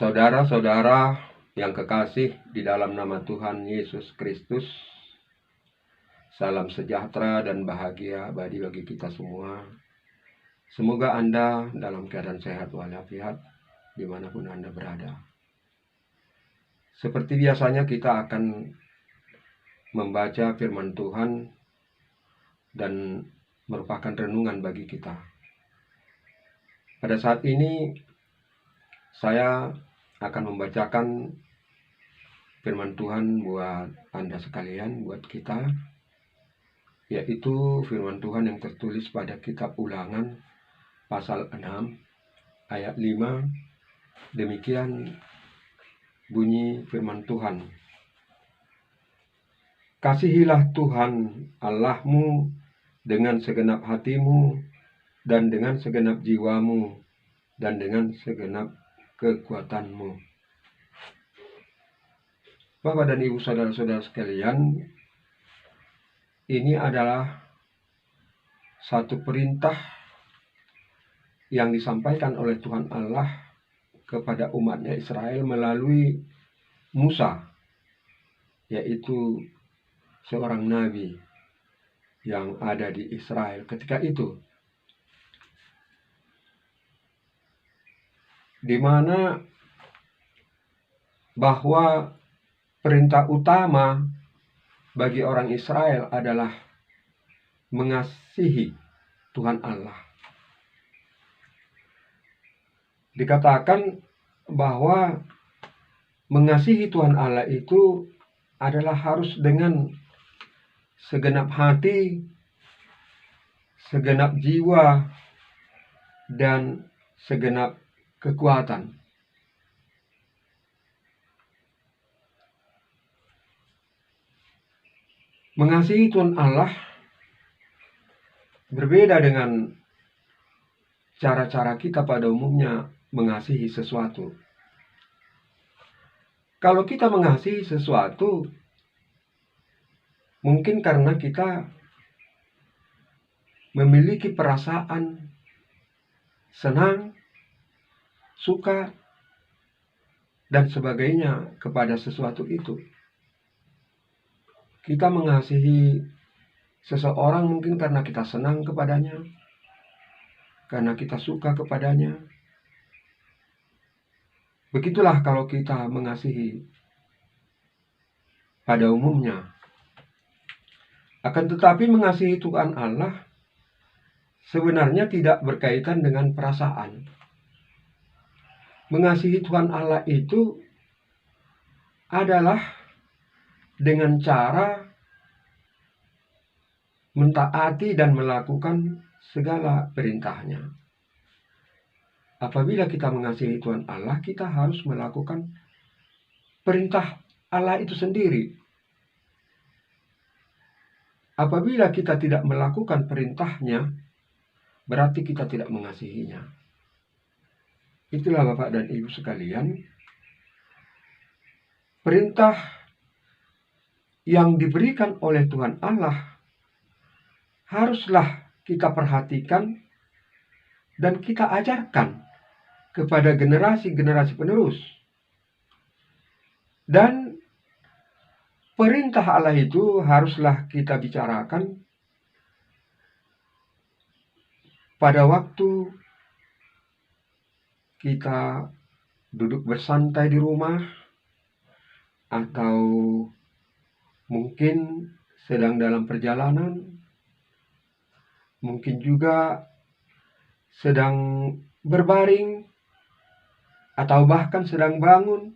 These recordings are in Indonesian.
Saudara-saudara yang kekasih di dalam nama Tuhan Yesus Kristus, salam sejahtera dan bahagia bagi kita semua. Semoga Anda dalam keadaan sehat walafiat dimanapun Anda berada. Seperti biasanya kita akan membaca firman Tuhan dan merupakan renungan bagi kita. Pada saat ini saya akan membacakan firman Tuhan buat Anda sekalian, buat kita, yaitu firman Tuhan yang tertulis pada kitab Ulangan pasal 6 ayat 5. Demikian bunyi firman Tuhan. Kasihilah Tuhan Allahmu dengan segenap hatimu dan dengan segenap jiwamu dan dengan segenap kekuatanmu. Bapak dan Ibu, saudara-saudara sekalian, ini adalah satu perintah yang disampaikan oleh Tuhan Allah kepada umatnya Israel melalui Musa, yaitu seorang nabi yang ada di Israel ketika itu, di mana bahwa perintah utama bagi orang Israel adalah mengasihi Tuhan Allah. Dikatakan bahwa mengasihi Tuhan Allah itu adalah harus dengan segenap hati, segenap jiwa, dan segenap kekuatan. Mengasihi Tuhan Allah berbeda dengan cara-cara kita pada umumnya mengasihi sesuatu. Kalau kita mengasihi sesuatu, mungkin karena kita memiliki perasaan senang, suka, dan sebagainya kepada sesuatu itu. Kita mengasihi seseorang mungkin karena kita senang kepadanya, karena kita suka kepadanya. Begitulah kalau kita mengasihi pada umumnya. Akan tetapi mengasihi Tuhan Allah sebenarnya tidak berkaitan dengan perasaan. Mengasihi Tuhan Allah itu adalah dengan cara mentaati dan melakukan segala perintahnya. Apabila kita mengasihi Tuhan Allah, kita harus melakukan perintah Allah itu sendiri. Apabila kita tidak melakukan perintahnya, berarti kita tidak mengasihinya. Itulah Bapak dan Ibu sekalian, perintah yang diberikan oleh Tuhan Allah haruslah kita perhatikan dan kita ajarkan kepada generasi-generasi penerus. Dan perintah Allah itu haruslah kita bicarakan pada waktu kita duduk bersantai di rumah, atau mungkin sedang dalam perjalanan, mungkin juga sedang berbaring, atau bahkan sedang bangun.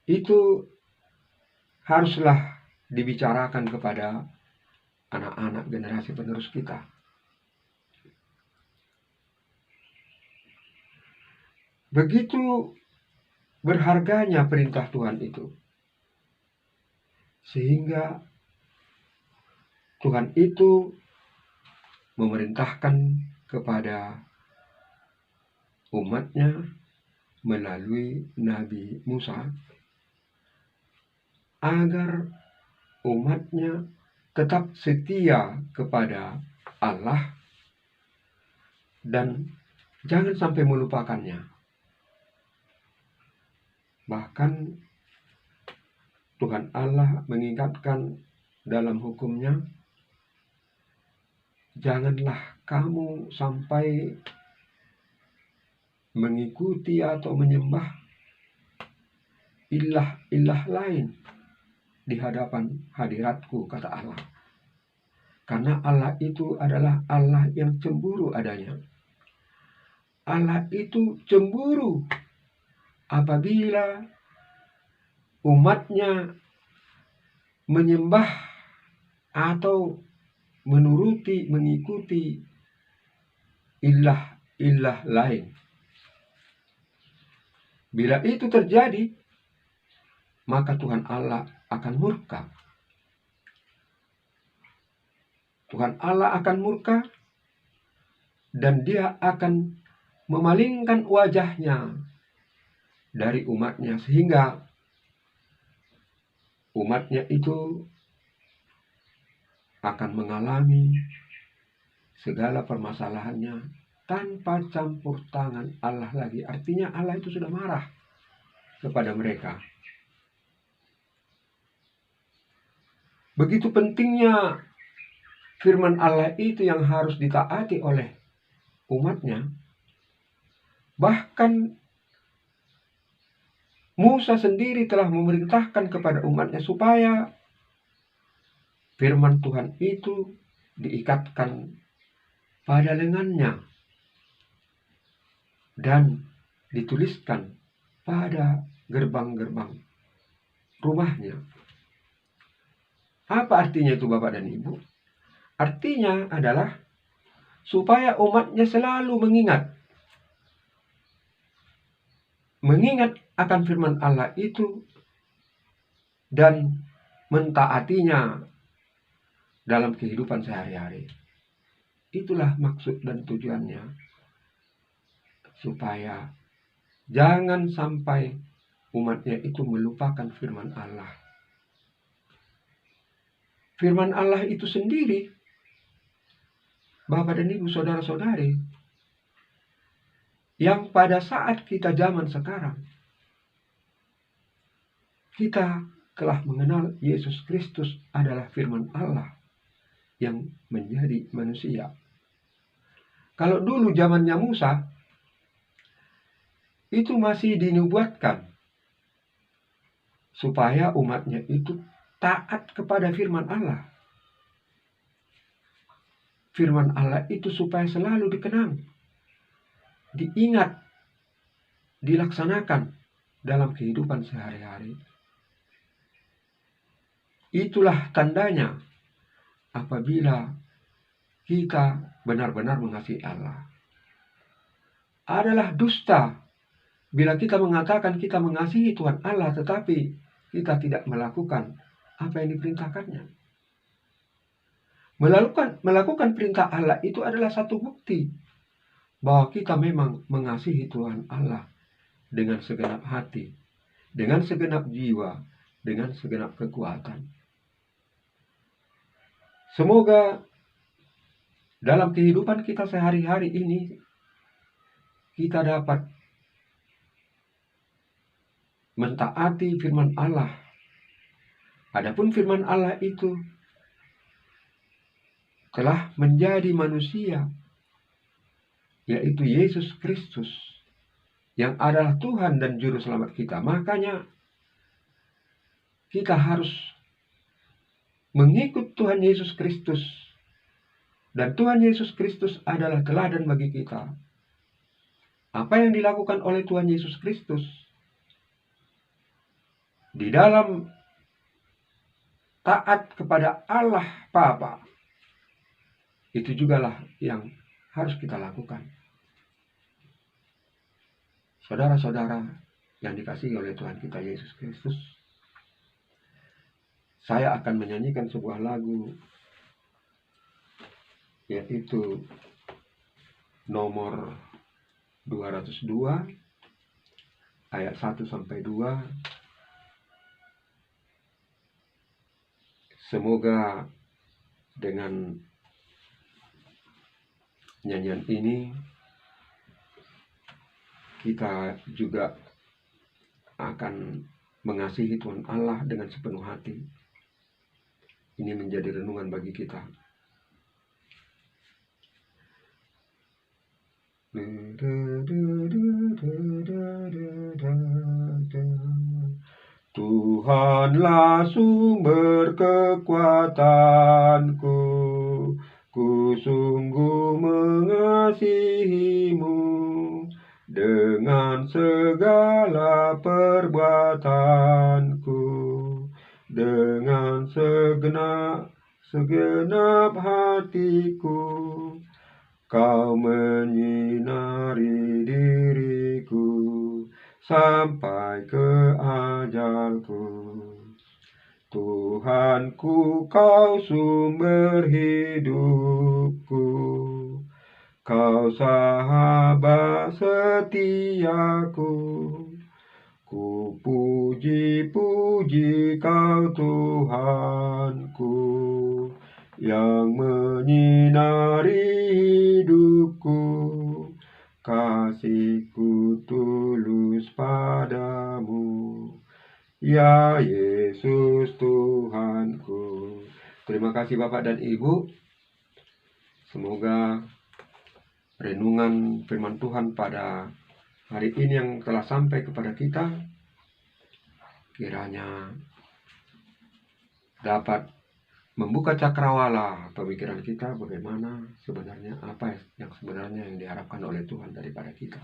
Itu haruslah dibicarakan kepada anak-anak generasi penerus kita. Begitu berharganya perintah Tuhan itu, sehingga Tuhan itu memerintahkan kepada umatnya melalui Nabi Musa agar umatnya tetap setia kepada Allah dan jangan sampai melupakannya. Bahkan Tuhan Allah mengingatkan dalam hukum-Nya, janganlah kamu sampai mengikuti atau menyembah ilah-ilah lain di hadapan hadiratku, kata Allah. Karena Allah itu adalah Allah yang cemburu adanya. Allah itu cemburu apabila umatnya menyembah atau mengikuti ilah-ilah lain. Bila itu terjadi, maka Tuhan Allah akan murka. Tuhan Allah akan murka dan Dia akan memalingkan wajahnya dari umatnya, sehingga umatnya itu akan mengalami segala permasalahannya tanpa campur tangan Allah lagi. Artinya Allah itu sudah marah kepada mereka. Begitu pentingnya firman Allah itu yang harus ditaati oleh umatnya. Bahkan Musa sendiri telah memerintahkan kepada umatnya supaya firman Tuhan itu diikatkan pada lengannya dan dituliskan pada gerbang-gerbang rumahnya. Apa artinya itu, Bapak dan Ibu? Artinya adalah supaya umatnya selalu mengingat akan firman Allah itu dan mentaatinya dalam kehidupan sehari-hari. Itulah maksud dan tujuannya, supaya jangan sampai umatnya itu melupakan firman Allah. Firman Allah itu sendiri, Bapak dan Ibu, saudara-saudari, yang pada saat kita zaman sekarang, kita telah mengenal Yesus Kristus adalah firman Allah yang menjadi manusia. Kalau dulu zamannya Musa, itu masih dinubuatkan supaya umatnya itu taat kepada firman Allah. Firman Allah itu supaya selalu dikenang, diingat, dilaksanakan dalam kehidupan sehari-hari. Itulah tandanya apabila kita benar-benar mengasihi Allah. Adalah dusta bila kita mengatakan kita mengasihi Tuhan Allah tetapi kita tidak melakukan apa yang diperintahkannya. Melakukan perintah Allah itu adalah satu bukti bahwa kita memang mengasihi Tuhan Allah dengan segenap hati, dengan segenap jiwa, dengan segenap kekuatan. Semoga dalam kehidupan kita sehari-hari ini kita dapat mentaati firman Allah. Adapun firman Allah itu telah menjadi manusia, yaitu Yesus Kristus, yang adalah Tuhan dan Juru Selamat kita. Makanya kita harus mengikut Tuhan Yesus Kristus. Dan Tuhan Yesus Kristus adalah teladan bagi kita. Apa yang dilakukan oleh Tuhan Yesus Kristus di dalam taat kepada Allah Bapa, itu jugalah yang harus kita lakukan. Saudara-saudara yang dikasihi oleh Tuhan kita Yesus Kristus, saya akan menyanyikan sebuah lagu, yaitu nomor 202 ayat 1-2. Semoga dengan nyanyian ini kita juga akan mengasihi Tuhan Allah dengan sepenuh hati. Ini menjadi renungan bagi kita. Tuhanlah sumber kekuatanku, ku sungguh mengasihimu dengan segala perbuatanku, dengan segenap hatiku. Kau menyinari diriku sampai ke ajalku. Tuhanku, Kau sumber hidupku, Kau sahabat setiaku. Ku puji-puji Kau Tuhanku, yang menyinari hidupku. Kasihku tulus padamu, ya Yesus Tuhanku. Terima kasih Bapak dan Ibu. Semoga renungan firman Tuhan pada hari ini yang telah sampai kepada kita kiranya dapat membuka cakrawala pemikiran kita bagaimana sebenarnya apa yang sebenarnya yang diharapkan oleh Tuhan daripada kita.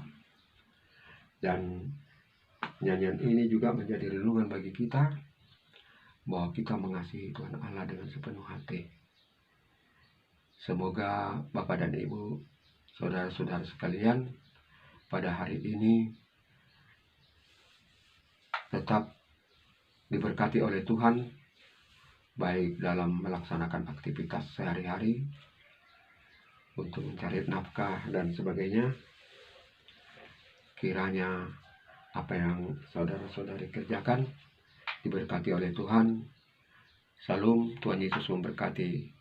Dan nyanyian ini juga menjadi renungan bagi kita bahwa kita mengasihi Tuhan Allah dengan sepenuh hati. Semoga Bapak dan Ibu, saudara-saudara sekalian, pada hari ini tetap diberkati oleh Tuhan, baik dalam melaksanakan aktivitas sehari-hari untuk mencari nafkah dan sebagainya. Kiranya apa yang saudara-saudari kerjakan diberkati oleh Tuhan. Salam, Tuhan Yesus memberkati.